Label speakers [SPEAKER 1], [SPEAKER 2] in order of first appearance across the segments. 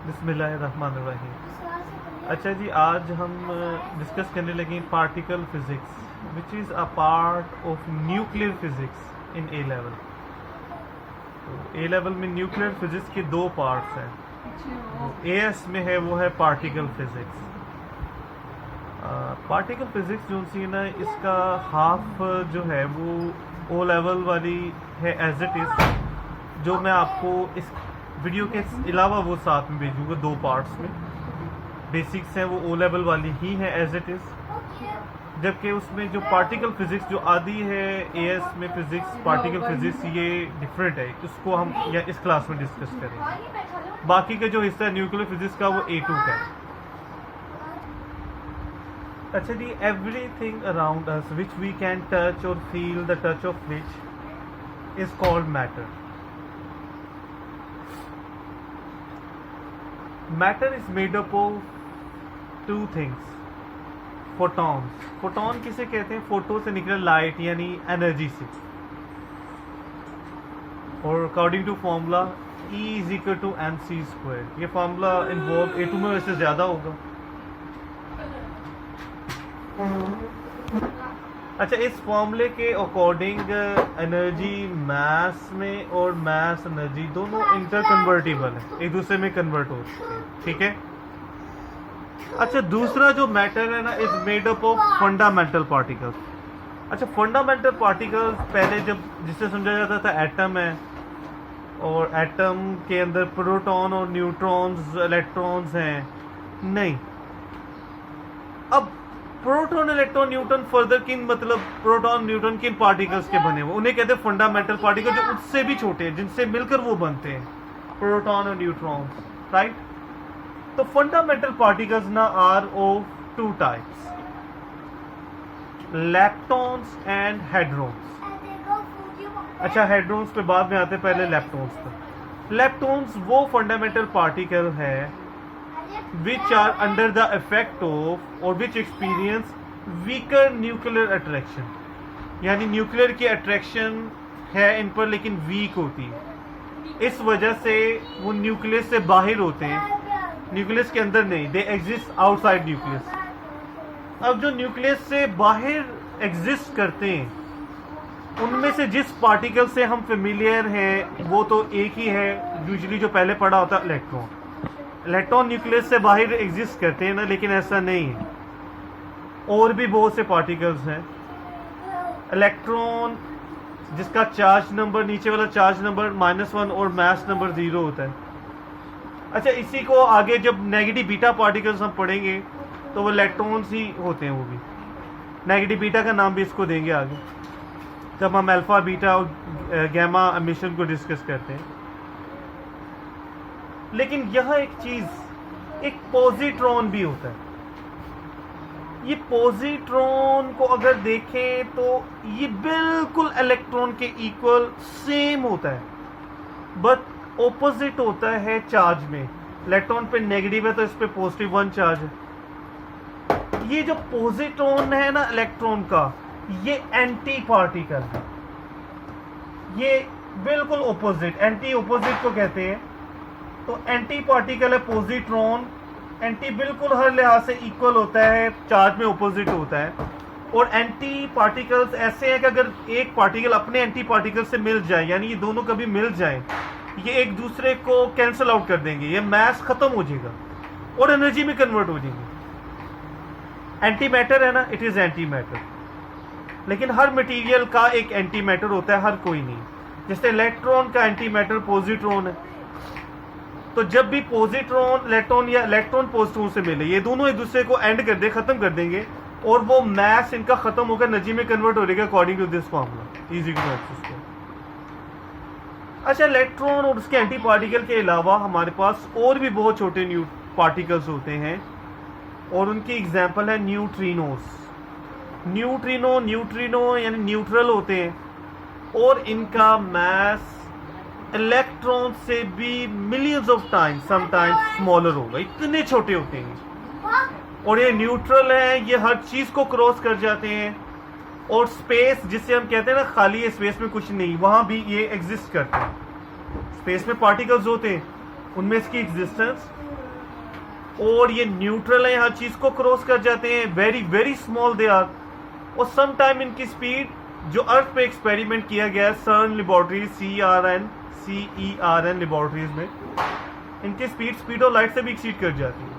[SPEAKER 1] बिस्मिल्लाहिर्रहमानिर्रहीम। अच्छा जी, आज हम डिस्कस करने लगे particle physics which is a part of nuclear physics in A level. तो ए लेवल में न्यूक्लियर फिजिक्स के दो पार्ट्स हैं। जो ए एस में है वो है पार्टिकल फिजिक्स। पार्टिकल फिजिक्स जो सी ना, इसका हाफ जो है वो ओ लेवल वाली है एज इट इज़, जो मैं आपको इस वीडियो के अलावा वो साथ में भेजूंगा दो पार्ट्स में। बेसिक्स हैं वो ओ लेवल वाली ही है एज इट इज़, जबकि उसमें जो पार्टिकल फिजिक्स जो आदि है ए एस में फिजिक्स पार्टिकल फिजिक्स ये डिफरेंट है। उसको हम या इस क्लास में डिस्कस करेंगे। बाकी का जो हिस्सा है न्यूक्लियर फिजिक्स का वो A2 का है। अच्छा जी, everything around us which we can touch और feel the touch of which is called matter. Matter is made up of two things, photons. Photon किसे कहते हैं? फोटो से निकले लाइट यानी एनर्जी से। और according to formula E is equal to mc²। ये फॉर्मूला इन्वॉल्व A2 में वैसे ज़्यादा होगा। अच्छा, इस फॉर्मूले के अकॉर्डिंग एनर्जी मास में और मास एनर्जी दोनों इंटर कन्वर्टिबल है, एक दूसरे में कन्वर्ट हो सकते हैं। ठीक है। अच्छा, दूसरा जो मैटर है ना is made up of fundamental particles. अच्छा, फंडामेंटल पार्टिकल्स पहले जब जिसे समझा जाता था एटम है, और एटम के अंदर प्रोटॉन और न्यूट्रॉन्स इलेक्ट्रॉन्स हैं। नहीं, अब प्रोटॉन इलेक्ट्रॉन न्यूट्रॉन फर्दर किन मतलब प्रोटॉन न्यूट्रॉन किन पार्टिकल्स के बने हुए, उन्हें कहते हैं फंडामेंटल पार्टिकल, जो उससे भी छोटे हैं, जिनसे मिलकर वो बनते हैं प्रोटॉन और न्यूट्रॉन्स। राइट। तो फंडामेंटल पार्टिकल्स ना are of two types, leptons and hadrons. अच्छा, हेड्रॉन्स पे बाद में आते हैं, पहले लैप्टॉन्स पर। लैप्टॉन्स वो फंडामेंटल पार्टिकल है which are under the effect of or which experience weaker nuclear attraction, यानी न्यूक्लियर की अट्रैक्शन है इन पर लेकिन वीक होती है। इस वजह से वो न्यूक्लियस से बाहर होते हैं, न्यूक्लियस के अंदर नहीं, दे एग्जिस्ट आउटसाइड न्यूक्लियस। अब जो न्यूक्लियस से बाहर एग्जिस्ट करते हैं उनमें से जिस पार्टिकल से हम फेमिलियर हैं वो तो एक ही है, यूजुअली जो पहले पढ़ा होता है इलेक्ट्रॉन। इलेक्ट्रॉन न्यूक्लियस से बाहर एग्जिस्ट करते हैं ना, लेकिन ऐसा नहीं है, और भी बहुत से पार्टिकल्स हैं। इलेक्ट्रॉन जिसका चार्ज नंबर, नीचे वाला चार्ज नंबर -1 और मास नंबर 0 होता है। अच्छा, इसी को आगे जब नेगेटिव बीटा पार्टिकल्स हम पढ़ेंगे तो वो इलेक्ट्रॉन्स ही होते हैं। वो भी नेगेटिव बीटा का नाम भी इसको देंगे आगे, जब हम अल्फा बीटा और गैमा एमिशन को डिस्कस करते हैं। लेकिन यह एक चीज, एक पॉजिट्रॉन भी होता है। ये पॉजिट्रॉन को अगर देखें तो ये बिल्कुल इलेक्ट्रॉन के इक्वल सेम होता है, बट ऑपोजिट होता है चार्ज में। इलेक्ट्रॉन पे नेगेटिव है तो इस पे +1 चार्ज है। ये जो पॉजिट्रॉन है ना इलेक्ट्रॉन का, ये एंटी पार्टिकल है। ये बिल्कुल ऑपोजिट, एंटी ऑपोजिट को कहते हैं। तो एंटी पार्टिकल है पॉजिट्रॉन। एंटी बिल्कुल हर लिहाज से इक्वल होता है, चार्ज में ऑपोजिट होता है। और एंटी पार्टिकल्स ऐसे हैं कि अगर एक पार्टिकल अपने एंटी पार्टिकल से मिल जाए, यानी ये दोनों कभी मिल जाएं, ये एक दूसरे को कैंसिल आउट कर देंगे, ये मास खत्म हो जाएगा और एनर्जी में कन्वर्ट हो जाएंगे। एंटी मैटर है ना, इट इज एंटी मैटर। लेकिन हर मटेरियल का एक एंटी मैटर होता है, हर कोई नहीं। जैसे इलेक्ट्रॉन का एंटी मैटर पॉजिट्रॉन है, तो जब भी पॉजिट्रॉन इलेक्ट्रॉन या इलेक्ट्रॉन पॉजिट्रॉन से मिले, ये दोनों एक दूसरे को एंड कर दे, खत्म कर देंगे, और वो मास इनका खत्म होकर एनर्जी में कन्वर्ट हो जाएगा according to this formula is equal to. अच्छा, इलेक्ट्रॉन और उसके एंटी पार्टिकल के अलावा हमारे पास और भी बहुत छोटे न्यू पार्टिकल्स होते हैं, और उनकी एग्जांपल है न्यूट्रिनोस। न्यूट्रिनो यानी न्यूट्रल होते हैं, और इनका मास इलेक्ट्रॉन से भी millions of times sometimes smaller होगा, इतने छोटे होते हैं। और ये न्यूट्रल है, ये हर चीज को क्रॉस कर जाते हैं। और स्पेस जिसे हम कहते हैं ना खाली है, स्पेस में कुछ नहीं, वहां भी ये एग्जिस्ट करते हैं। स्पेस में पार्टिकल्स होते हैं उनमें इसकी एग्जिस्टेंस, और ये न्यूट्रल है, हर चीज को क्रॉस कर जाते हैं, very very small they are. और सम टाइम इनकी स्पीड जो अर्थ पे एक्सपेरिमेंट किया गया है CERN लेबोरेटरी, CERN लेबोरेटरीज में, इनकी स्पीड ऑफ लाइट से भी एक्सीड कर जाती है।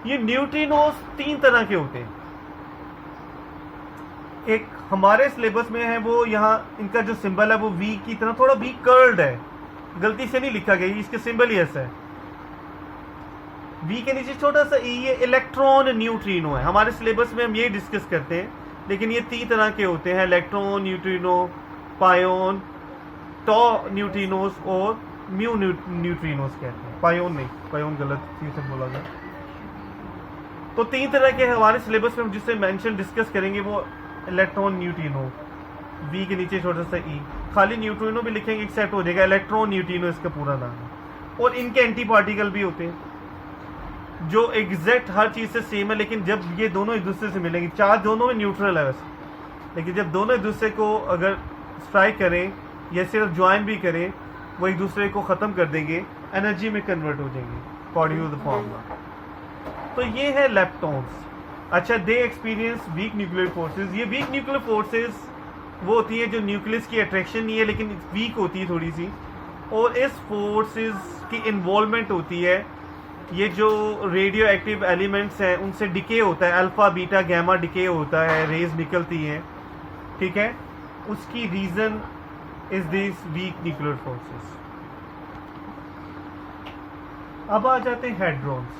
[SPEAKER 1] ये न्यूट्रिनोस 3 तरह के होते हैं। एक हमारे सिलेबस में है, वो यहाँ इनका जो सिंबल है वो V की तरह थोड़ा V कर्ल्ड है, गलती से नहीं लिखा गया, इसके सिंबल ही ऐसा है। V के नीचे छोटा सा E, ये इलेक्ट्रॉन न्यूट्रिनो है। हमारे सिलेबस में हम ये डिस्कस करते हैं, लेकिन ये 3 तरह के होते हैं, इलेक्ट्रॉन न्यूट्रिनो, पायोन, टॉ न्यूट्रिनोस और म्यू न्यूट्रिनोस कहते हैं। पायोन नहीं, पायोन गलत चीज से बोला गया। तो 3 तरह के हमारे सिलेबस में हम जिससे मेंशन डिस्कस करेंगे वो इलेक्ट्रॉन न्यूट्रिनो, V के नीचे छोटा सा E, खाली न्यूट्रिनो भी लिखेंगे एक्सेप्ट हो जाएगा, इलेक्ट्रॉन न्यूट्रिनो इसका पूरा नाम है। और इनके एंटी पार्टिकल भी होते हैं जो एग्जैक्ट हर चीज से सेम है, लेकिन जब ये दोनों एक दूसरे से मिलेंगे, चार्ज दोनों में न्यूट्रल है वैसे, लेकिन जब दोनों एक दूसरे को अगर स्ट्राइक करें या सिर्फ ज्वाइन भी करें, वो एक दूसरे को खत्म कर देंगे, एनर्जी में कन्वर्ट हो जाएंगे अकॉर्डिंग टू द फॉर्मूला। तो ये है लेप्टॉन्स। अच्छा, दे एक्सपीरियंस वीक न्यूक्लियर फोर्सेस। ये वीक न्यूक्लियर फोर्सेस वो होती है जो न्यूक्लियस की अट्रैक्शन नहीं है लेकिन वीक होती है थोड़ी सी, और इस फोर्सेस की इन्वॉल्वमेंट होती है, ये जो रेडियो एक्टिव एलिमेंट्स हैं उनसे डिके होता है, अल्फा बीटा गैमा डिके होता है, रेज निकलती हैं, ठीक है, उसकी reason is this weak nuclear forces. अब आ जाते हैं हेड्रॉन्स।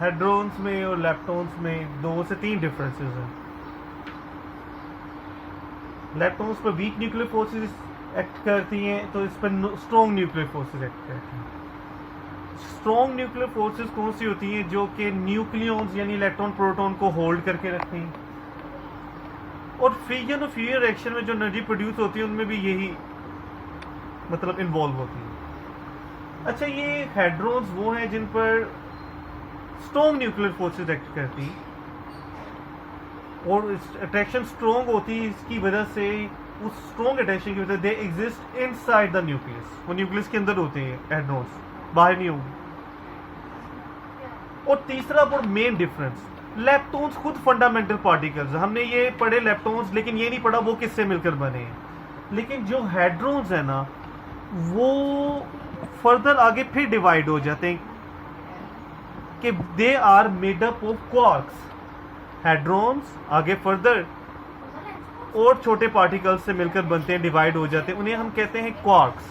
[SPEAKER 1] हेड्रॉन्स में और लेप्टॉन्स में 2 से 3 डिफरेंसेस हैं। लेप्टॉन्स पर वीक न्यूक्लियर फोर्सेस एक्ट करती हैं, तो इस पर स्ट्रॉन्ग न्यूक्लियर फोर्सेस एक्ट करती हैं। स्ट्रॉन्ग न्यूक्लियर फोर्सेस कौन सी होती हैं? जो कि न्यूक्लियॉन्स यानी इलेक्ट्रॉन प्रोटॉन को होल्ड करके रखते हैं, और फिजन और फ्यूजन रिएक्शन में जो एनर्जी प्रोड्यूस होती है उनमें भी यही मतलब इन्वॉल्व होती है। अच्छा, ये हेड्रॉन्स वो हैं जिन पर स्ट्रॉन्ग न्यूक्लियर फोर्सेस एक्ट करती हैं, और अट्रैक्शन स्ट्रॉन्ग होती है, इसकी वजह से उस स्ट्रॉन्ग अट्रैक्शन की वजह से they exist inside the nucleus, वो न्यूक्लियस के अंदर होते हैं हेड्रॉन्स, बाहर नहीं होंगे। और तीसरा और मेन डिफरेंस, लेप्टॉन्स खुद फंडामेंटल पार्टिकल्स, हमने ये पढ़े लेप्टॉन्स, लेकिन ये नहीं पढ़ा वो किससे मिलकर बने हैं। लेकिन जो हेड्रॉन्स है ना, वो फर्दर आगे फिर डिवाइड हो जाते हैं कि they are made up of quarks. Hadrons आगे फर्दर और छोटे पार्टिकल्स से मिलकर बनते हैं, डिवाइड हो जाते हैं, उन्हें हम कहते हैं क्वार्क्स।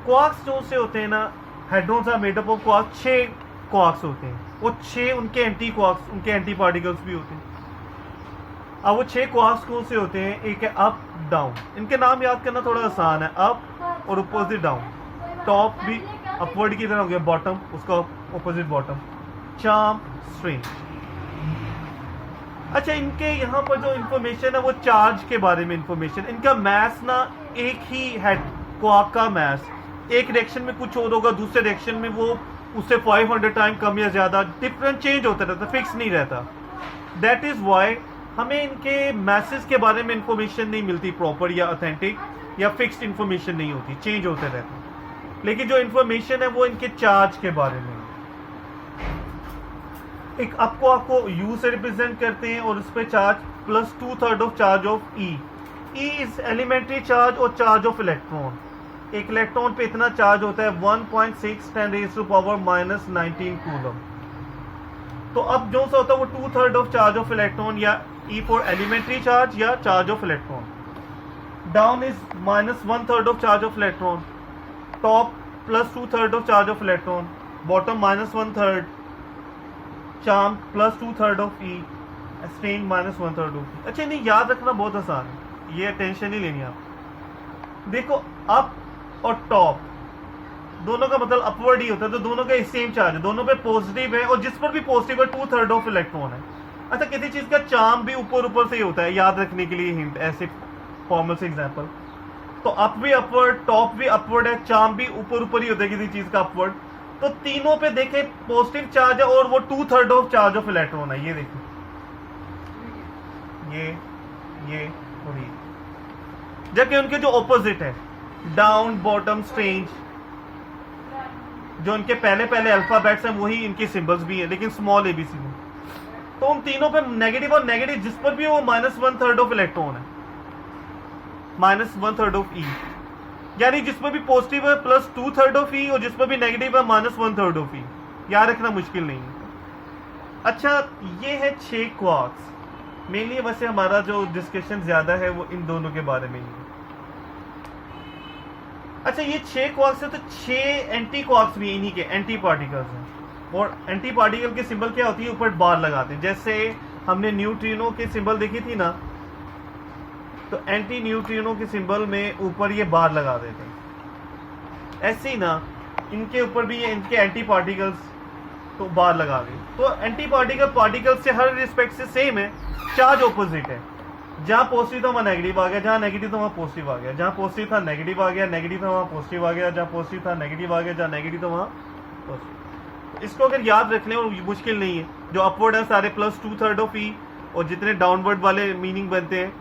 [SPEAKER 1] क्वार्क्स जो से होते हैं ना, hadrons are made up of quarks, 6 quarks होते हैं, वो 6 उनके एंटी क्वार्क्स, उनके एंटी पार्टिकल्स भी होते हैं। अब वो 6 क्वार्क्स कौन से होते हैं? एक है अप डाउन, इनके नाम याद करना थोड़ा आसान है, अप और अपोजिट डाउन। टॉप भी अपवर्ड की तरह हो गया, बॉटम उसका अपोजिट बॉटम, चार्म स्ट्रिंग। अच्छा, इनके यहाँ पर जो इंफॉर्मेशन है वो चार्ज के बारे में इंफॉर्मेशन। इनका मैस ना एक ही है, क्वार्क का मैस एक डायरेक्शन में कुछ और होगा, दूसरे डायरेक्शन में वो उससे 500 टाइम कम या ज्यादा डिफरेंट चेंज होता रहता, फिक्स नहीं रहता। दैट इज वाई हमें इनके मैसेज के बारे में इंफॉर्मेशन नहीं मिलती प्रॉपर या ऑथेंटिक या फिक्स्ड इंफॉर्मेशन नहीं होती, चेंज होते रहते। लेकिन जो इंफॉर्मेशन है वो इनके चार्ज के बारे में। एक आपको U से रिप्रेजेंट करते हैं और उस पर charge plus 2/3 of charge of E। E is elementary charge और चार्ज ऑफ इलेक्ट्रॉन। एक इलेक्ट्रॉन पे इतना चार्ज होता है 1.6 × 10⁻⁹ कूलम। तो अब जो सा होता है वो 2/3 ऑफ चार्ज ऑफ इलेक्ट्रॉन, या E फॉर एलिमेंट्री चार्ज या charge of electron. Down is -1/3 of charge of electron, top plus 2/3 of charge of electron, bottom -1/3, charm plus 2/3 of E, string -1/3 of E। अच्छा, नहीं याद रखना बहुत आसान है, ये टेंशन नहीं लेनी आप। देखो, अप और टॉप दोनों का मतलब अपवर्ड ही होता है, तो दोनों का सेम चार्ज है, दोनों पे पॉजिटिव है, और जिस पर भी पॉजिटिव है 2/3 ऑफ इलेक्ट्रॉन है। अच्छा, किसी चीज का चार्म भी ऊपर से ही होता है, याद रखने के लिए हिंट, ऐसे फॉर्मल से एग्जांपल। तो अप भी अपवर्ड, टॉप भी अपवर्ड है, चार्म भी ऊपर ही होता है किसी चीज का अपवर्ड। तो तीनों पे देखें पॉजिटिव चार्ज है और वो 2/3 ऑफ चार्ज ऑफ इलेक्ट्रॉन है। ये देखो, ये और ये, जबकि उनके जो ऑपोजिट है, डाउन, बॉटम, स्ट्रेंज, जो इनके पहले पहले अल्फाबेट्स हैं वही इनके सिंबल्स भी हैं, लेकिन स्मॉल एबीसी में। तो उन तीनों पे नेगेटिव और नेगेटिव जिस पर भी वो -1/3 ऑफ इलेक्ट्रॉन है, -1/3 ऑफ ई, यानी जिस पर भी पॉजिटिव है +2/3 ऑफ ई, और जिस पर भी नेगेटिव है -1/3 ऑफ ई। याद रखना मुश्किल नहीं है। अच्छा, ये है 6 क्वार्क्स। मेनली वैसे हमारा जो डिस्कशन ज्यादा है वो इन दोनों के बारे में ही है। अच्छा, ये 6 क्वार्क्स है, तो 6 एंटी क्वार्क्स भी इन्हीं के एंटी पार्टिकल्स हैं। और एंटी पार्टिकल के सिंबल क्या होती है, ऊपर बार लगाते हैं। जैसे हमने न्यूट्रिनो के सिंबल देखी थी ना, तो एंटी न्यूट्रिनो के सिंबल में ऊपर ये बार लगा देते हैं। ऐसे ही ना इनके ऊपर भी ये इनके एंटी पार्टिकल्स, तो बार लगा दी। तो एंटी पार्टिकल पार्टिकल से हर रिस्पेक्ट से सेम है, चार्ज ऑपोजिट है। जहाँ पॉजिटिव था वहाँ नेगेटिव आ गया, जहाँ नेगेटिव था वहाँ पॉजिटिव आ गया, जहाँ पॉजिटिव था नेगेटिव आ गया, नेगेटिव था वहाँ पॉजिटिव आ गया, जहाँ पॉजिटिव था नेगेटिव आ गया, जहाँ नेगेटिव था वहाँ पॉजिटिव। इसको अगर याद रख लें और मुश्किल नहीं है। जो अपवर्ड है सारे +2/3 ऑफ ई, और जितने डाउनवर्ड वाले मीनिंग बनते हैं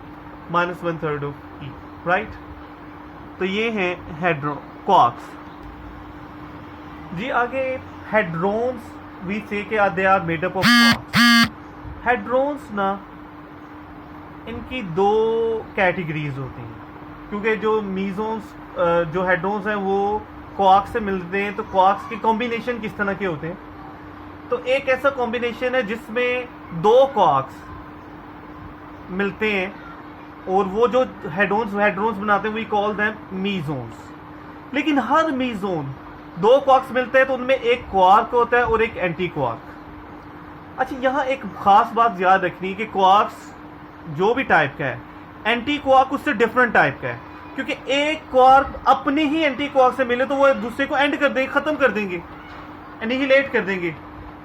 [SPEAKER 1] -1/3 ऑफ ई, राइट। तो ये हैं हेड्रो क्वार्क्स जी। आगे हेड्रोन्स वी से के they are made up of quarks. Hadrons ना इनकी 2 कैटेगरीज होती हैं, क्योंकि जो मीजोन्स जो हेड्रोन्स हैं वो क्वार्क्स से मिलते हैं। तो क्वार्क्स के कॉम्बिनेशन किस तरह के होते हैं, तो एक ऐसा कॉम्बिनेशन है जिसमें 2 क्वार्क्स मिलते हैं, और वो जो हेड्रोन्स बनाते हैं वी कॉल देम मीजोन्स। लेकिन हर मीजोन 2 क्वार्क्स मिलते हैं, तो उनमें एक क्वार्क होता है और एक एंटी क्वार्क। अच्छा, यहाँ एक खास बात याद रखनी है कि क्वार्क्स जो भी टाइप का है, एंटी क्वार्क उससे डिफरेंट टाइप का है। क्योंकि एक क्वार्क अपने ही एंटी क्वार्क से मिले तो वो एक दूसरे को एंड कर देंगे, खत्म कर देंगे, एनिहिलेट कर देंगे,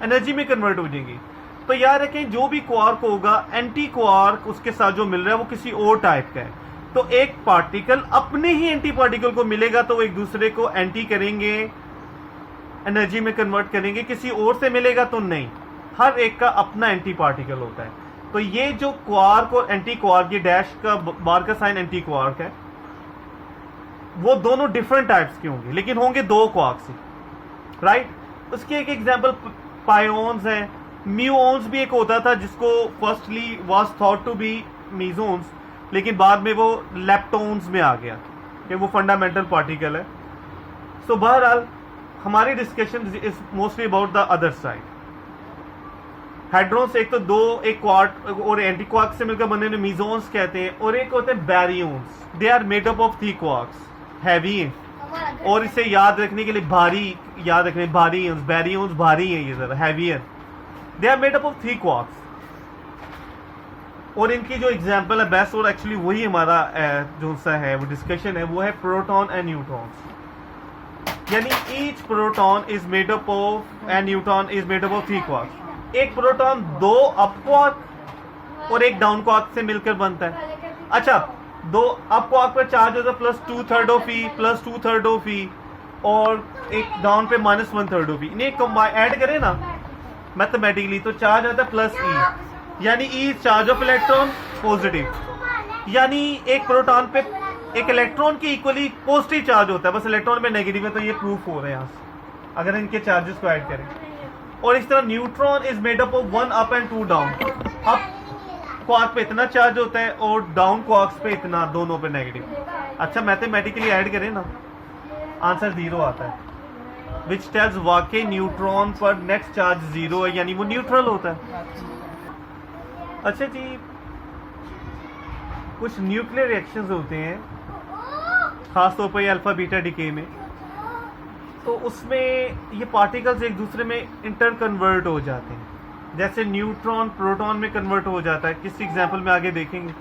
[SPEAKER 1] एनर्जी में कन्वर्ट हो जाएंगे। तो याद रखें, जो भी क्वार्क होगा एंटी क्वार्क उसके साथ जो मिल रहा है वो किसी और टाइप का है। तो एक पार्टिकल अपने ही एंटी पार्टिकल को मिलेगा तो वो एक दूसरे को एंटी करेंगे, एनर्जी में कन्वर्ट करेंगे। किसी और से मिलेगा तो नहीं, हर एक का अपना एंटी पार्टिकल होता है। तो ये जो क्वार्क और एंटी क्वार्क, ये डैश का बार का साइन एंटी क्वार्क है, वो दोनों डिफरेंट टाइप्स के होंगे, लेकिन होंगे 2 क्वार्क्स ही, राइट। उसके एक एग्जांपल पायोन्स हैं। म्यूओन्स भी एक होता था जिसको firstly was thought to be mesons, लेकिन बाद में वो लेप्टोन्स में आ गया कि वो फंडामेंटल पार्टिकल है। सो बहरहाल हमारी discussion is mostly about the other side. Hadrons एक तो 2, एक क्वार्क और एंटी क्वार्क से मिलकर बने हुए मीजोन्स कहते हैं, और एक होते हैं baryons. They are made up of 3 quarks, heavy हैं, और इसे याद रखने के लिए भारी याद रखने, भारी बैरियोन्स भारी हैं, ये जरा heavier. They are made up of 3 quarks. और इनकी जो एग्जांपल है बेस्ट, और एक्चुअली वही हमारा जो सा है वो डिस्कशन है, वो है प्रोटॉन एंड न्यूट्रॉन्स। यानी each proton is made up of and neutron is made up of 3 quarks. एक प्रोटॉन 2 अप क्वार्क और एक डाउन क्वार्क से मिलकर बनता है। अच्छा, 2 अप क्वार्क पर चार्ज होता है +2/3 ऑफ ई, +2/3 ऑफ ई, और एक डाउन पे -1/3 ऑफ ई। इन्हें ऐड करें ना मैथमेटिकली तो चार्ज आता है +E, यानी ई चार्ज ऑफ इलेक्ट्रॉन पॉजिटिव। यानी एक प्रोटॉन पे एक इलेक्ट्रॉन के इक्वली पॉजिटिव चार्ज होता है, बस इलेक्ट्रॉन में नेगेटिव है। तो ये प्रूफ हो रहा है यहाँ से अगर इनके चार्जेस को ऐड करें। और इस तरह neutron is made up of 1 up and 2 down. Up quark पे इतना चार्ज होता है और डाउन क्वार्क्स पे इतना, दोनों पे नेगेटिव। अच्छा, मैथमेटिकली ऐड करें ना, आंसर 0 आता है, विच टेल्स वाकई न्यूट्रॉन पर नेट चार्ज 0 है, यानी वो न्यूट्रल होता है। अच्छा जी, कुछ न्यूक्लियर रिएक्शंस होते हैं खासतौर पर अल्फा बीटा डिके में, तो उसमें ये पार्टिकल्स एक दूसरे में इंटर कन्वर्ट हो जाते हैं। जैसे न्यूट्रॉन प्रोटॉन में कन्वर्ट हो जाता है, किस एग्जांपल में आगे देखेंगे।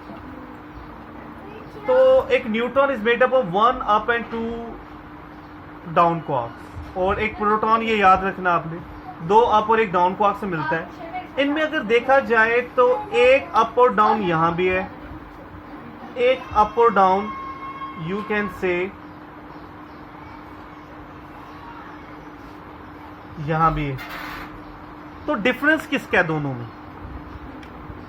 [SPEAKER 1] तो एक neutron is made up of 1 up and 2 down quarks, और एक प्रोटॉन, ये याद रखना आपने, 2 अप और 1 डाउन क्वार्क से मिलता है। इनमें अगर देखा जाए तो एक अप और डाउन यहां भी है, एक अप और डाउन यू कैन से यहां भी है। तो डिफरेंस किसका है दोनों में,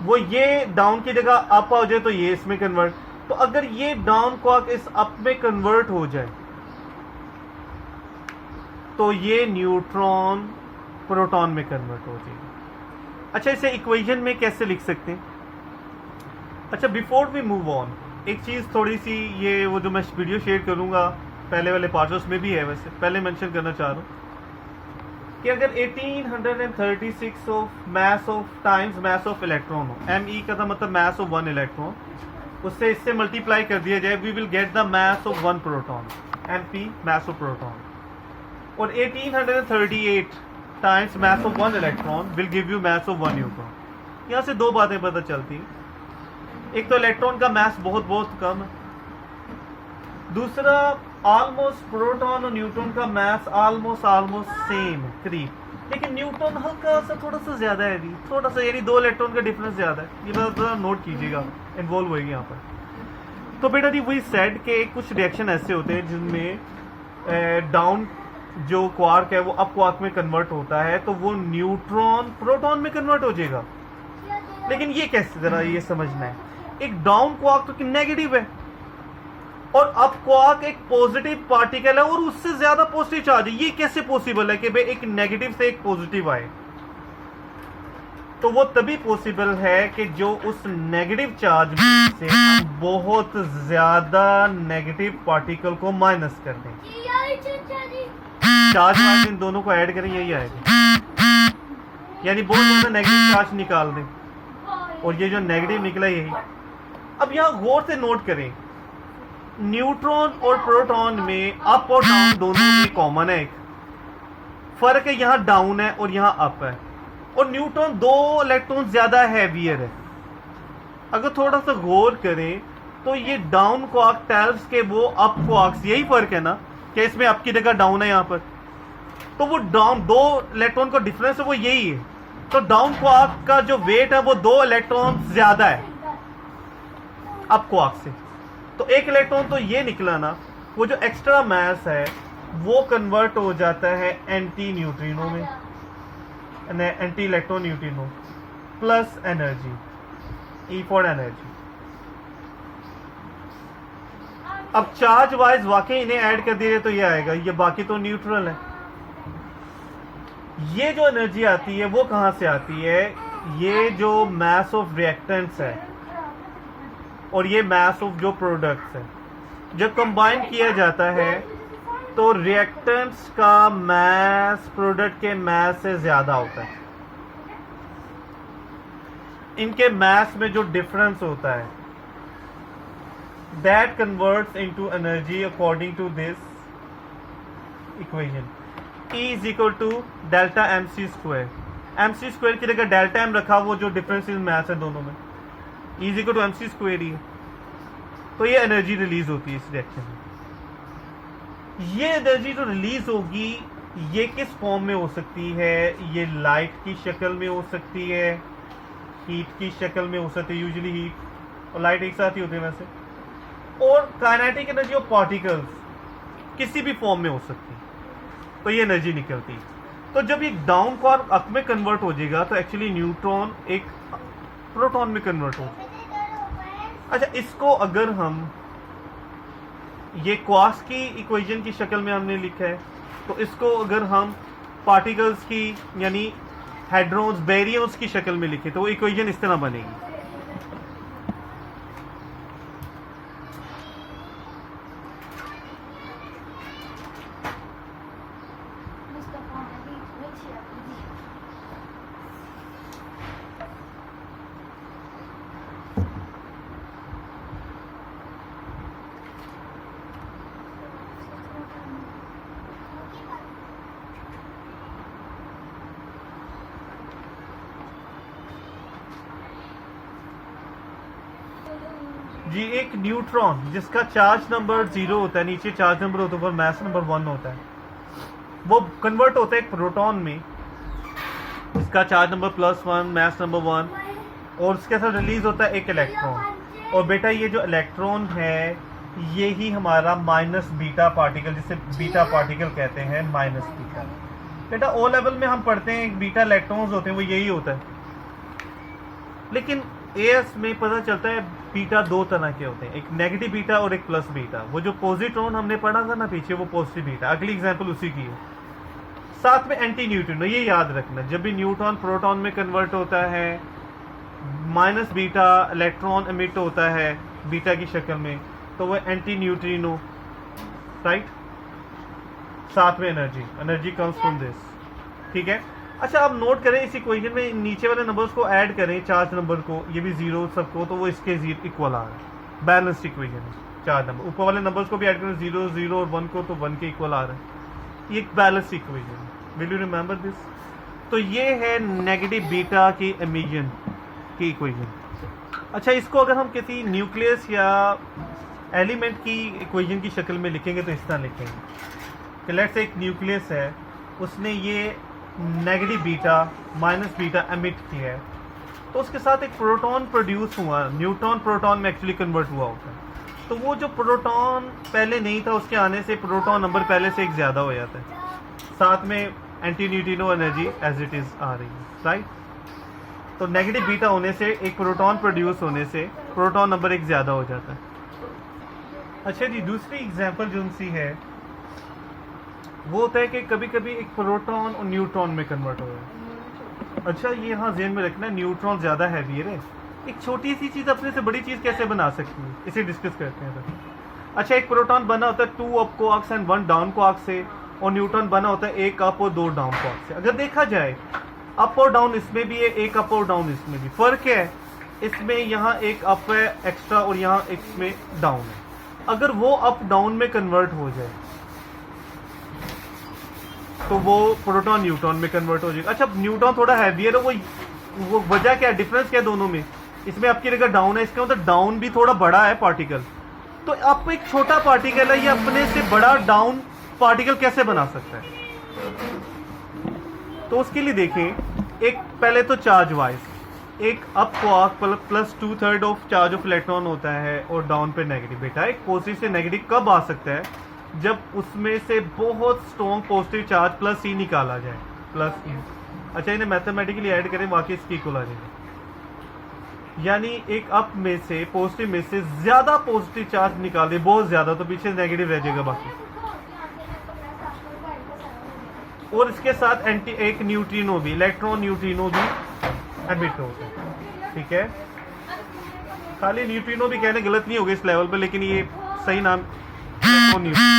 [SPEAKER 1] वो ये डाउन की जगह अप हो जाए तो ये इसमें कन्वर्ट। तो अगर ये डाउन क्वार्क इस अप में कन्वर्ट हो जाए तो ये न्यूट्रॉन प्रोटॉन में कन्वर्ट हो जाएगा। अच्छा, इसे इक्वेशन में कैसे लिख सकते हैं? अच्छा, बिफोर वी मूव ऑन, एक चीज़ थोड़ी सी, ये वो जो मैं वीडियो शेयर करूँगा पहले वाले पार्ट्स में भी है, वैसे पहले मेंशन करना चाह रहा हूँ कि अगर 1836 of mass of times mass of electron हो, me का था मतलब मास ऑफ वन इलेक्ट्रॉन, उससे इससे मल्टीप्लाई कर दिया जाए, we will get the mass of one proton, mp mass of proton. और 1838 times mass of one electron will give you mass of one neutron. यहाँ से दो बातें पता चलती हैं, एक तो इलेक्ट्रॉन का मास बहुत बहुत कम है, दूसरा ऑलमोस्ट प्रोटॉन और न्यूट्रॉन का मास ऑलमोस्ट सेम है, करीब, लेकिन न्यूट्रॉन हल्का सा थोड़ा सा ज्यादा है, थोड़ा सा, यानी दो इलेक्ट्रॉन का डिफरेंस ज्यादा है। ये बात थोड़ा नोट कीजिएगा, इन्वॉल्व होगी यहाँ पर। तो बेटा जी वही सेड के कुछ रिएक्शन ऐसे होते हैं जिनमें डाउन जो क्वार्क है वो अप क्वार्क में कन्वर्ट होता है, तो वो न्यूट्रॉन प्रोटॉन में कन्वर्ट हो जाएगा। लेकिन ये कैसे, जरा ये समझना है, एक डाउन क्वार्क तो नेगेटिव है और अप क्वार्क एक पॉजिटिव पार्टिकल है और उससे ज्यादा पॉजिटिव चार्ज है। ये कैसे पॉसिबल है कि भाई एक नेगेटिव से एक पॉजिटिव आए? तो वो तभी पॉसिबल है कि जो उस नेगेटिव चार्ज से हम बहुत ज्यादा नेगेटिव पार्टिकल को माइनस कर दें, चार्ज वार्ज इन दोनों को ऐड करें, यही आएगा, यानी बहुत ज्यादा नेगेटिव चार्ज निकाल दें, और ये जो नेगेटिव निकला यही। अब यहाँ गौर से नोट करें, न्यूट्रॉन और प्रोटॉन में अप और डाउन दोनों में कॉमन है, एक फर्क है यहाँ डाउन है और यहाँ अप है, और न्यूट्रॉन दो इलेक्ट्रॉन ज्यादा हैवियर है। अगर थोड़ा सा गौर करें तो ये डाउन क्वार्क टेल्स के वो अप क्वार्क्स, यही फर्क है ना कि इसमें अप की जगह डाउन है यहाँ पर, तो वो डाउन दो इलेक्ट्रॉन का डिफरेंस है वो यही है। तो डाउन क्वार्क का जो वेट है वो दो इलेक्ट्रॉन ज्यादा है अप क्वार्क से, तो एक इलेक्ट्रॉन तो ये निकला ना, वो जो एक्स्ट्रा मास है वो कन्वर्ट हो जाता है एंटी न्यूट्रिनो में, anti electron neutrino plus energy, E for energy. अब चार्ज वाइज वाकई इन्हें ऐड कर दिए तो ये आएगा, ये बाकी तो न्यूट्रल है। ये जो एनर्जी आती है वो कहां से आती है? ये जो मास ऑफ रिएक्टेंट्स है और ये मास ऑफ जो प्रोडक्ट्स है, जब कंबाइन किया जाता है तो रिएक्टेंट्स का मास प्रोडक्ट के मास से ज्यादा होता है। इनके मास में जो डिफरेंस होता है that converts into energy according to this equation, E is equal to delta M C square. M C square की जगह डेल्टा एम रखा, वो जो डिफरेंस इन मास है दोनों में, E is equal to M C square ही है। तो ये एनर्जी रिलीज होती है इस रिएक्शन में। ये एनर्जी जो रिलीज होगी ये किस फॉर्म में हो सकती है? ये लाइट की शक्ल में हो सकती है, हीट की शक्ल में हो सकती है, यूजुअली हीट और लाइट एक साथ ही होते हैं वैसे, और काइनेटिक एनर्जी ऑफ पार्टिकल्स किसी भी फॉर्म में हो सकती है, तो ये एनर्जी निकलती है। तो जब ये डाउन क्वार्क अप में कन्वर्ट हो जाएगा तो एक्चुअली न्यूट्रॉन एक प्रोटॉन में कन्वर्ट हो। अच्छा, इसको अगर हम ये क्वार्क्स की इक्वेशन की शक्ल में हमने लिखा है, तो इसको अगर हम पार्टिकल्स की यानी हेड्रॉन्स बेरियंस की शक्ल में लिखे तो वो इक्वेशन इस तरह बनेगी। जी, एक न्यूट्रॉन जिसका चार्ज नंबर 0 होता है, नीचे चार्ज नंबर होता है, ऊपर मास नंबर 1 होता है, वो कन्वर्ट होता है एक प्रोटॉन में जिसका चार्ज नंबर +1 मास नंबर 1, और उसके साथ रिलीज होता है एक इलेक्ट्रॉन। और बेटा ये जो इलेक्ट्रॉन है ये ही हमारा माइनस बीटा पार्टिकल, जिसे बीटा पार्टिकल कहते हैं, माइनस बीटा। बेटा ओ लेवल में हम पढ़ते हैं बीटा इलेक्ट्रॉन्स होते हैं, वो यही होता है, लेकिन एएस में पता चलता है बीटा दो तरह के होते हैं, एक नेगेटिव बीटा और एक प्लस बीटा। वो जो पॉजिट्रॉन हमने पढ़ा था ना पीछे, वो पॉजिटिव बीटा। अगली एग्जांपल उसी की है। साथ में एंटी न्यूट्रिनो। ये याद रखना, जब भी न्यूट्रॉन प्रोटॉन में कन्वर्ट होता है, माइनस बीटा इलेक्ट्रॉन एमिट होता है बीटा की शक्ल में, तो वो एंटी न्यूट्रिनो, राइट। साथ में एनर्जी कम्स फ्रॉम दिस, ठीक है। अच्छा, अब नोट करें इस इक्वेशन में नीचे वाले नंबर्स को ऐड करें, चार्ज नंबर को, ये भी जीरो सबको, तो वो इसके इक्वल आ रहा है। बैलेंस्ड इक्वेशन है, चार नंबर ऊपर वाले नंबर्स को भी ऐड करें, 0 0 और 1 को, तो 1 के इक्वल आ रहा है। ये एक बैलेंस्ड इक्वेशन है। Will you remember this? तो ये है नेगेटिव बीटा की एमिशन की इक्वेशन। अच्छा, इसको अगर हम किसी न्यूक्लियस या एलिमेंट की इक्वेशन की शक्ल में लिखेंगे तो इस तरह लिखेंगे कि लेट्स से एक न्यूक्लियस है, उसने ये negative beta minus beta emit किया है, तो उसके साथ एक प्रोटॉन प्रोड्यूस हुआ, न्यूट्रॉन प्रोटॉन में एक्चुअली कन्वर्ट हुआ होता है। तो वो जो प्रोटॉन पहले नहीं था, उसके आने से प्रोटॉन नंबर पहले से एक ज़्यादा हो जाता है, साथ में anti neutrino energy as it is आ रही है, राइट। तो नेगेटिव बीटा होने से, एक प्रोटॉन प्रोड्यूस होने से प्रोटॉन नंबर एक ज़्यादा हो जाता है। अच्छा जी, दूसरी एग्जांपल जो उनसी है वो होता है कि कभी कभी एक प्रोटॉन और न्यूट्रॉन में कन्वर्ट हो रहा है। अच्छा, ये यहाँ ज़हन में रखना, न्यूट्रॉन ज़्यादा हैवी है। एक छोटी सी चीज़ अपने से बड़ी चीज़ कैसे बना सकती है, इसे डिस्कस करते हैं। अच्छा, एक प्रोटॉन बना होता है 2 अप कोआक्स एंड 1 डाउन कोआक्स से, और न्यूट्रॉन बना होता है 1 अप और 2 डाउन कोआक्स से। अगर देखा जाए अप और डाउन इसमें भी है, 1 अप और डाउन इसमें भी। फ़र्क है, इसमें यहाँ एक अप है एक्स्ट्रा और यहाँ इसमें डाउन है। अगर वो अप डाउन में कन्वर्ट हो जाए तो वो प्रोटॉन न्यूट्रॉन में कन्वर्ट हो जाएगा। अच्छा, न्यूट्रॉन थोड़ा हैवी है, तो वो वजह क्या है, डिफरेंस क्या है दोनों में? इसमें आपकी जगह डाउन है, इसका मतलब डाउन भी थोड़ा बड़ा है पार्टिकल। तो आप एक छोटा पार्टिकल है, ये अपने से बड़ा डाउन पार्टिकल कैसे बना सकता है? तो उसके लिए देखें, एक पहले तो चार्ज वाइज, एक up quark plus 2/3 of charge of electron होता है और डाउन पे नेगेटिव बेटा। एक पॉजिटिव से नेगेटिव कब आ सकता है? जब उसमें से बहुत स्ट्रॉन्ग पॉजिटिव चार्ज प्लस ई निकाला जाए, प्लस ई। अच्छा, इन्हें मैथमेटिकली ऐड करें, वाकई इसकी इक्वल आ जाएगा। यानी एक अप में से, पॉजिटिव में से ज्यादा पॉजिटिव चार्ज निकाले, बहुत ज्यादा, तो पीछे नेगेटिव रह जाएगा बाकी। और इसके साथ एंटी एक न्यूट्रिनो भी, इलेक्ट्रॉन न्यूट्रिनो भी एमिट होता है, ठीक है। खाली न्यूट्रिनो भी कहने गलत नहीं होगा इस लेवल पे, लेकिन ये सही नाम न्यूट्रिनो।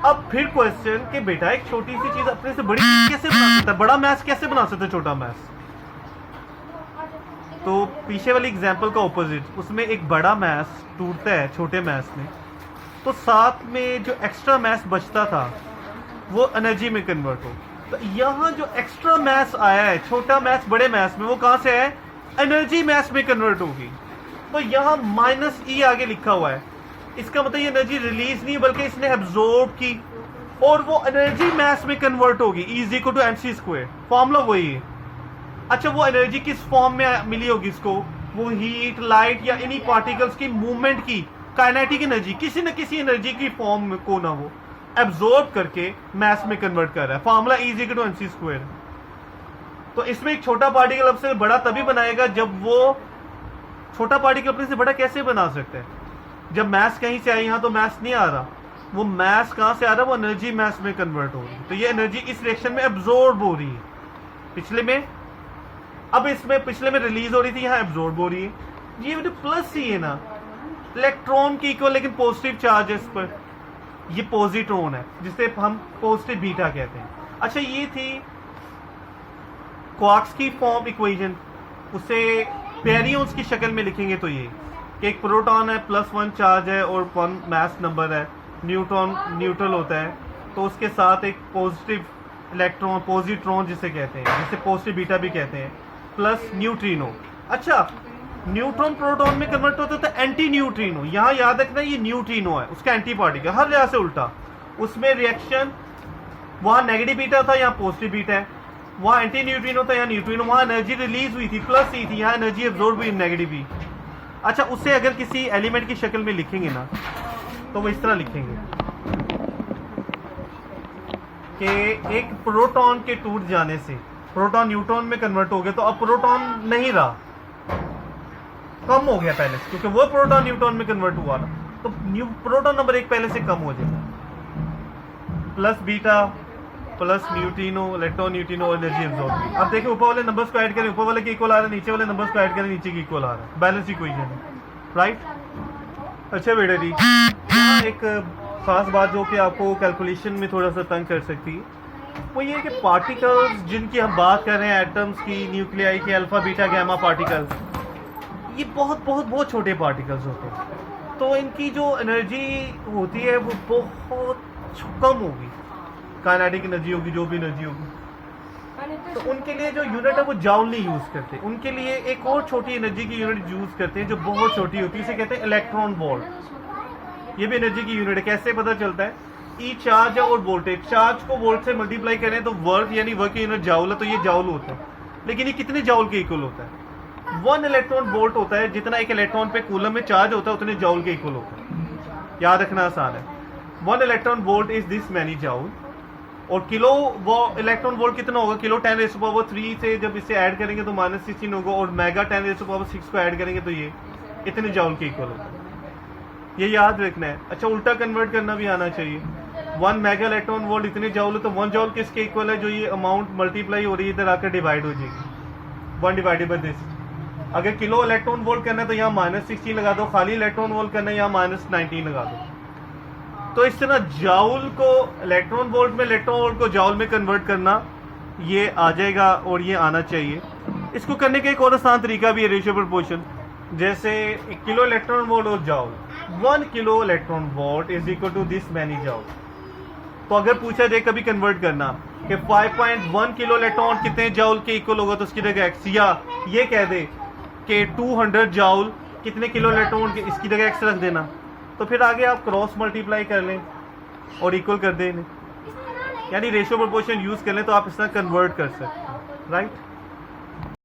[SPEAKER 1] अब फिर क्वेश्चन कि बेटा एक छोटी सी चीज अपने से बड़ी चीज कैसे बना सकता है, बड़ा मैस कैसे बना सकता है छोटा मैस? तो पीछे वाली एग्जांपल का ऑपोजिट, उसमें एक बड़ा मैस टूटता है छोटे मैस में, तो साथ में जो एक्स्ट्रा मैस बचता था वो एनर्जी में कन्वर्ट हो। तो यहाँ जो एक्स्ट्रा मैस आया है, छोटा मैस बड़े मैस में, वो कहां से है? एनर्जी मैस में कन्वर्ट होगी। तो यहाँ माइनस ई आगे लिखा हुआ है, इसका मतलब ये एनर्जी रिलीज नहीं बल्कि इसने एब्जॉर्ब की, और वो एनर्जी मैस में कन्वर्ट होगी। E is equal to mc², formula वही है। अच्छा, वो एनर्जी किस फॉर्म में मिली होगी इसको? वो हीट, लाइट या इन्हीं पार्टिकल्स की मूवमेंट की काइनेटिक एनर्जी, किसी न किसी एनर्जी की फॉर्म को ना वो एब्जॉर्ब करके मैस में कन्वर्ट कर रहा है। Formula E is equal to mc²। तो इसमें एक छोटा पार्टिकल अब से बड़ा तभी बनाएगा जब वो छोटा पार्टिकल अपने से बड़ा कैसे बना सकता है? जब मैस कहीं से आई, यहाँ तो मैस नहीं आ रहा, वो मैस कहाँ से आ रहा है? वो एनर्जी मैस में कन्वर्ट हो रही है। तो ये एनर्जी इस रिएक्शन में एब्जॉर्ब हो रही है, पिछले में, अब इसमें पिछले में रिलीज हो रही थी, यहाँ एब्जॉर्ब हो रही है। ये तो प्लस ही है ना, इलेक्ट्रॉन की इक्वल, लेकिन पॉजिटिव चार्ज है इस पर, ये पॉजिट्रॉन है जिसे हम पॉजिटिव बीटा कहते हैं। अच्छा, ये थी क्वार्क्स की फॉर्म इक्वेशन, उसे पेरियंस की शक्ल में लिखेंगे तो ये कि एक प्रोटॉन है, +1 चार्ज है और 1 मास नंबर है, न्यूट्रॉन न्यूट्रल होता है, तो उसके साथ एक पॉजिटिव इलेक्ट्रॉन, पॉजिट्रॉन जिसे कहते हैं, जिसे पॉजिटिव बीटा भी कहते हैं, प्लस न्यूट्रिनो। अच्छा, न्यूट्रॉन प्रोटॉन में कन्वर्ट होता है एंटी न्यूट्रिनो। यहाँ याद रखना, ये न्यूट्रिनो है, उसका एंटी पार्टिकल, हर जगह से उल्टा। उसमें रिएक्शन, वहाँ नेगेटिव बीटा था, यहाँ पॉजिटिव बीटा है, वहाँ एंटी न्यूट्रिनो था, यहाँ न्यूट्रिनो, वहाँ एनर्जी रिलीज हुई थी, प्लस ई थी, यहाँ एनर्जी एब्जॉर्ब हुई, नेगेटिव भी। अच्छा, उससे अगर किसी एलिमेंट की शक्ल में लिखेंगे ना, तो वो इस तरह लिखेंगे कि एक प्रोटॉन के टूट जाने से प्रोटॉन न्यूट्रॉन में कन्वर्ट हो गया, तो अब प्रोटॉन नहीं रहा, कम हो गया पहले से, क्योंकि वो प्रोटॉन न्यूट्रॉन में कन्वर्ट हुआ ना, तो प्रोटॉन नंबर 1 पहले से कम हो जाएगा। Plus beta plus neutrino, electron, neutrino और एनर्जी एब्जॉर्ब। अब देखिए ऊपर वाले नंबर्स को ऐड करें, ऊपर वाले के इक्वल आ रहा है, नीचे वाले नंबर्स को ऐड करें, नीचे के इक्वल आ रहा है। बैलेंस इक्वेशन है, राइट। अच्छा बेटा जी, यहाँ एक खास बात जो कि आपको कैलकुलेशन में थोड़ा सा तंग कर सकती है, वो ये कि पार्टिकल्स जिनकी हम बात कर रहे हैं, एटम्स की, न्यूक्लियाई के, अल्फा बीटा गैमा पार्टिकल्स, ये बहुत बहुत बहुत छोटे पार्टिकल्स होते हैं, तो इनकी जो एनर्जी होती है वो बहुत कम होगी, काइनेटिक एनर्जी होगी, जो भी एनर्जी होगी। तो उनके लिए जो यूनिट है वो जाउल नहीं यूज करते, उनके लिए एक और छोटी एनर्जी की यूनिट यूज करते हैं जो बहुत छोटी होती है, इसे कहते हैं इलेक्ट्रॉन वोल्ट। ये भी एनर्जी की यूनिट है। कैसे पता चलता है? ई चार्ज और वोल्टेज, चार्ज को वोल्ट से मल्टीप्लाई करें तो वर्क यानी वर्क की यूनिट जाउल है, तो ये जाउल होता है। लेकिन ये कितने जाउल के इक्वल होता है? 1 इलेक्ट्रॉन वोल्ट होता है, जितना एक इलेक्ट्रॉन पे कूलम में चार्ज होता है उतने जाउल के इक्वल होता है। याद रखना आसान है। 1 electron volt is this many joule. और किलो वो इलेक्ट्रॉन वोल्ट कितना होगा? किलो 10⁻³ से जब इसे ऐड करेंगे तो -16 होगा, और मेगा 10⁻6 को ऐड करेंगे तो ये इतने जाउल के इक्वल होगा। ये याद रखना है। अच्छा, उल्टा कन्वर्ट करना भी आना चाहिए। 1 मेगा इलेक्ट्रॉन वोल्ट इतने जाउल है, तो 1 जाउल किसके इक्वल है? जो ये अमाउंट मल्टीप्लाई हो रही है इधर आकर डिवाइड हो जाएगी, 1 डिवाइडेड बाय दिस। अगर किलो इलेक्ट्रॉन वोल्ट करना है तो यहाँ -16 लगा दो, खाली इलेक्ट्रॉन वोल्ट करना है यहाँ -19 लगा दो। तो इस तरह जाउल को इलेक्ट्रॉन वोल्ट में, इलेक्ट्रॉन वोल्ट को जाउल में कन्वर्ट करना ये आ जाएगा, और ये आना चाहिए। इसको करने का एक और आसान तरीका भी है, रेशियो प्रोपोर्शन। जैसे 1 किलो इलेक्ट्रॉन वोल्ट और joule, 1 kilo electron volt is equal to this many joule. तो अगर पूछा जाए कभी कन्वर्ट करना कि 5.1 किलो इलेक्ट्रॉन कितने जाउल के इक्वल होगा, तो उसकी जगह x, या ये कह दे कि 200 जाउल कितने किलो इलेक्ट्रॉन के, इसकी जगह x रख देना, तो फिर आगे आप क्रॉस मल्टीप्लाई कर लें और इक्वल कर दें इन्हें, यानी रेशियो प्रोपोर्शन यूज कर लें तो आप इस तरह कन्वर्ट कर सकते हैं, राइट।